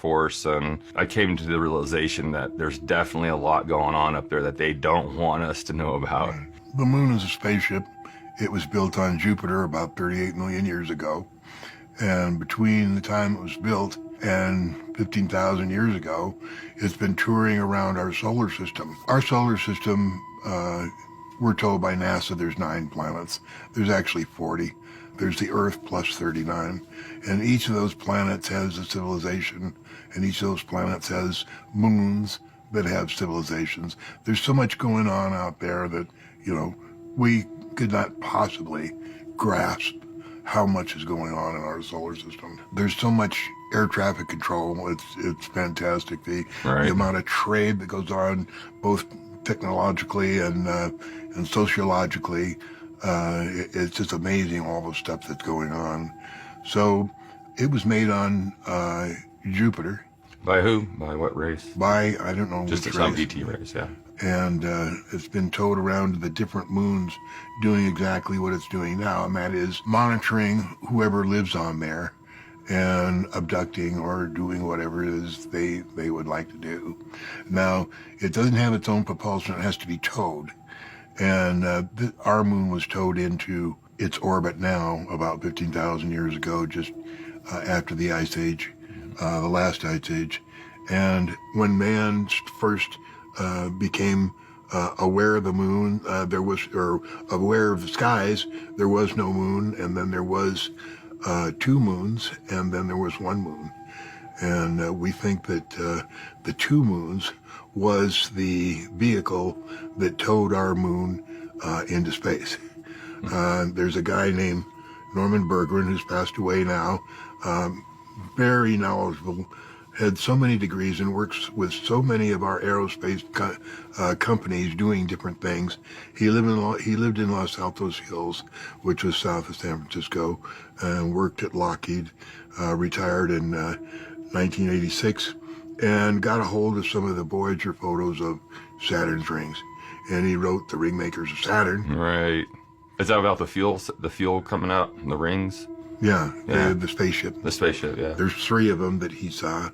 Force, and I came to the realization that there's definitely a lot going on up there that they don't want us to know about. The moon is a spaceship. It was built on Jupiter about 38 million years ago. And between the time it was built and 15,000 years ago, it's been touring around our solar system. Our solar system, we're told by NASA there's 9 planets. There's actually 40. There's the Earth plus 39. And each of those planets has a civilization, and each of those planets has moons that have civilizations. There's so much going on out there that, we could not possibly grasp how much is going on in our solar system. There's so much air traffic control. It's fantastic. The amount of trade that goes on, both technologically and sociologically, it's just amazing, all the stuff that's going on. So it was made on Jupiter. By who? By what race? By, I don't know. Just some ET race, yeah. And it's been towed around to the different moons doing exactly what it's doing now, and that is monitoring whoever lives on there and abducting or doing whatever it is they would like to do. Now, it doesn't have its own propulsion. It has to be towed. And our moon was towed into its orbit now about 15,000 years ago, just after the Ice Age, the last Ice Age. And when man first became aware of the moon, or aware of the skies, there was no moon, and then there was 2 moons, and then there was 1 moon. And we think that the 2 moons was the vehicle that towed our moon into space. There's a guy named Norman Berggren, who's passed away now, very knowledgeable, had so many degrees and works with so many of our aerospace companies doing different things. He lived in Los Altos Hills, which was south of San Francisco, and worked at Lockheed, retired in 1986, and got a hold of some of the Voyager photos of Saturn's rings. And he wrote The Ringmakers of Saturn. Right. Is that about the fuel coming out, the rings? Yeah. The spaceship. The spaceship, yeah. There's 3 of them that he saw.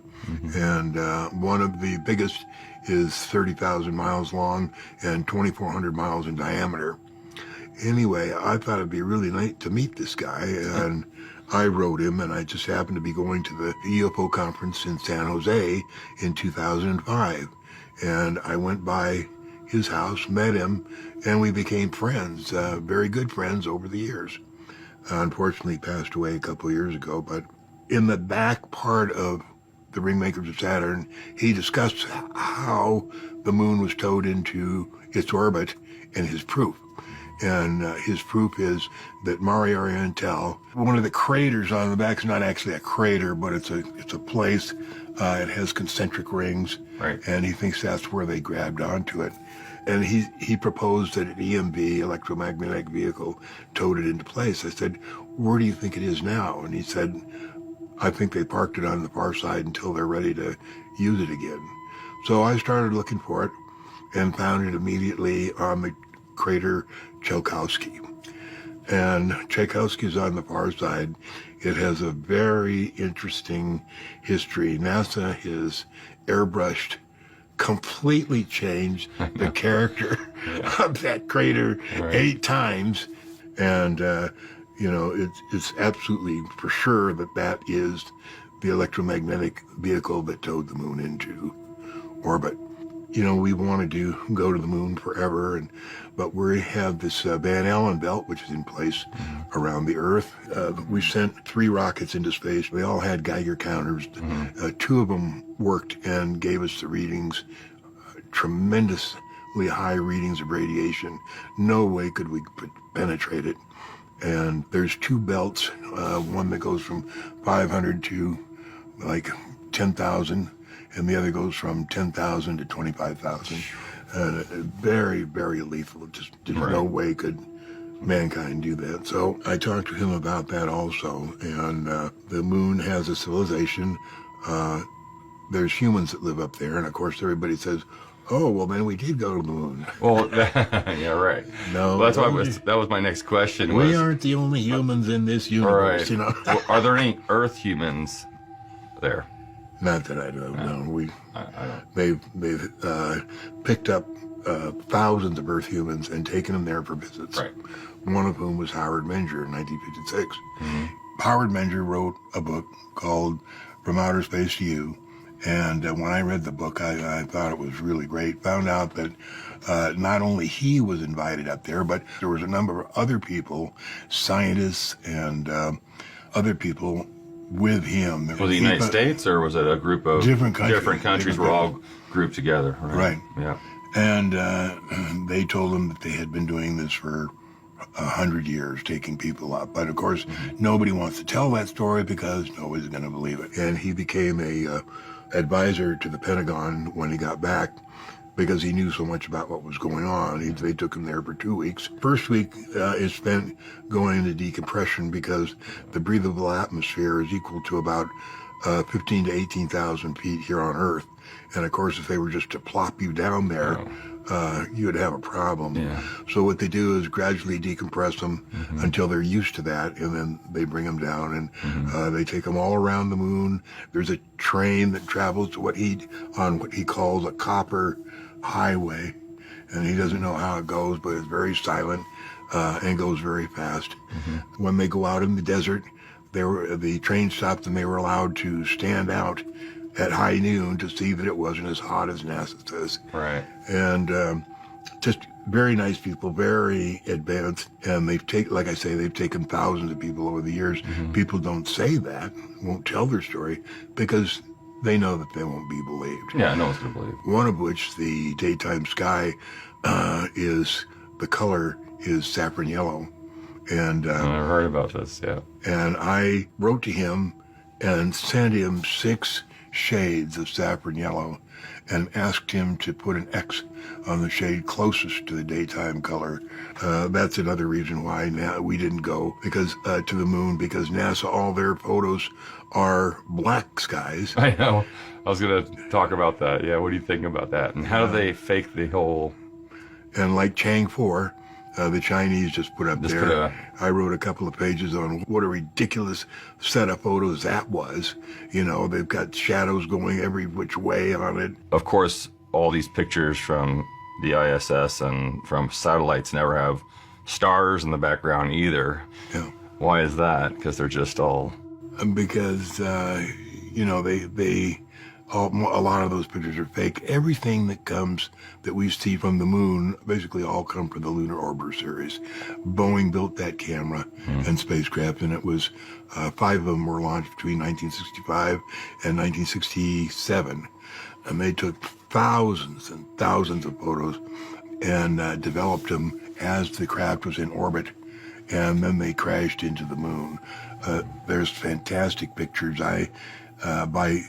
And one of the biggest is 30,000 miles long and 2,400 miles in diameter. Anyway, I thought it'd be really nice to meet this guy, and I wrote him, and I just happened to be going to the EOPO conference in San Jose in 2005. And I went by his house, met him, and we became friends, very good friends over the years. Unfortunately, he passed away a couple of years ago, but in the back part of The Ringmakers of Saturn, he discussed how the moon was towed into its orbit and his proof. And his proof is that Mare Orientale, one of the craters on the back, is not actually a crater, but it's a place. It has concentric rings, right. And he thinks that's where they grabbed onto it. And he proposed that an EMV, electromagnetic vehicle, towed it into place. I said, where do you think it is now? And he said, I think they parked it on the far side until they're ready to use it again. So I started looking for it and found it immediately on the crater Tsiolkovsky. And Tsiolkovsky is on the far side. It has a very interesting history. NASA has airbrushed, completely changed the character of that crater 8 times. And, it's absolutely for sure that is the electromagnetic vehicle that towed the moon into orbit. We want to go to the moon forever, but we have this Van Allen belt, which is in place around the Earth. We sent 3 rockets into space. They all had Geiger counters. 2 of them worked and gave us the readings, tremendously high readings of radiation. No way could we penetrate it. And there's 2 belts, one that goes from 500 to like 10,000, and the other goes from 10,000 to 25,000. And very, very lethal. Just no way could mankind do that. So I talked to him about that also. And the moon has a civilization. There's humans that live up there. And of course, everybody says, oh, well, then we did go to the moon. Well, yeah, right. No. Well, that was my next question. We aren't the only humans in this universe, Right. Well, are there any Earth humans there? Not that I don't know. I don't. They've picked up thousands of Earth humans and taken them there for visits. Right. One of whom was Howard Menger in 1956. Hmm. Howard Menger wrote a book called From Outer Space to You. And when I read the book, I thought it was really great. Found out that not only he was invited up there, but there was a number of other people, scientists and other people with him. Was it the United States, or was it a group of Different countries. Different countries were all grouped together, right? Right. Yeah. And they told him that they had been doing this for 100 years, taking people up. But of course, nobody wants to tell that story because nobody's going to believe it. And he became a advisor to the Pentagon when he got back because he knew so much about what was going on. They took him there for 2 weeks. First week is spent going into decompression because the breathable atmosphere is equal to about 15 to 18,000 feet here on Earth. And of course, if they were just to plop you down there, you would have a problem. Yeah. So what they do is gradually decompress them until they're used to that, and then they bring them down, and they take them all around the moon. There's a train that travels to what he calls a copper highway, and he doesn't know how it goes, but it's very silent and goes very fast. When they go out in the desert, the train stopped and they were allowed to stand out at high noon to see that it wasn't as hot as NASA says. Right. And just very nice people, very advanced, and they've taken thousands of people over the years. People don't say that, won't tell their story because they know that they won't be believed. Yeah, no one's gonna believe. One of which, the daytime sky, the color is saffron yellow, and I heard about this. Yeah. and I wrote to him and sent him 6 shades of saffron yellow and asked him to put an X on the shade closest to the daytime color. That's another reason why we didn't go to the moon, because NASA, all their photos are black skies. I know. I was gonna talk about that. Yeah. What do you think about that? And how do they fake the whole? And like Chang 4, the Chinese just put up I wrote a couple of pages on what a ridiculous set of photos that was. You know, they've got shadows going every which way on it. Of course, all these pictures from the ISS and from satellites never have stars in the background either. Yeah. Why is that? Because they're just all. Because you know, a lot of those pictures are fake. Everything that we see from the moon basically all come from the Lunar Orbiter series. Boeing built that camera and spacecraft, and it was 5 of them were launched between 1965 and 1967, and they took thousands and thousands of photos and developed them as the craft was in orbit, and then they crashed into the moon. There's fantastic pictures. By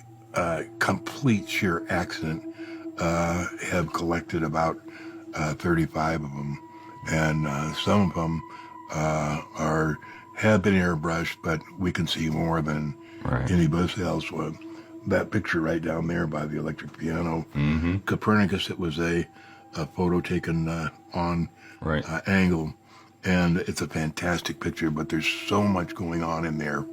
complete sheer accident, have collected about 35 of them, and some of them have been airbrushed, but we can see more than anybody else would. That picture right down there by the electric piano, Copernicus, it was a photo taken on angle, and it's a fantastic picture, but there's so much going on in there.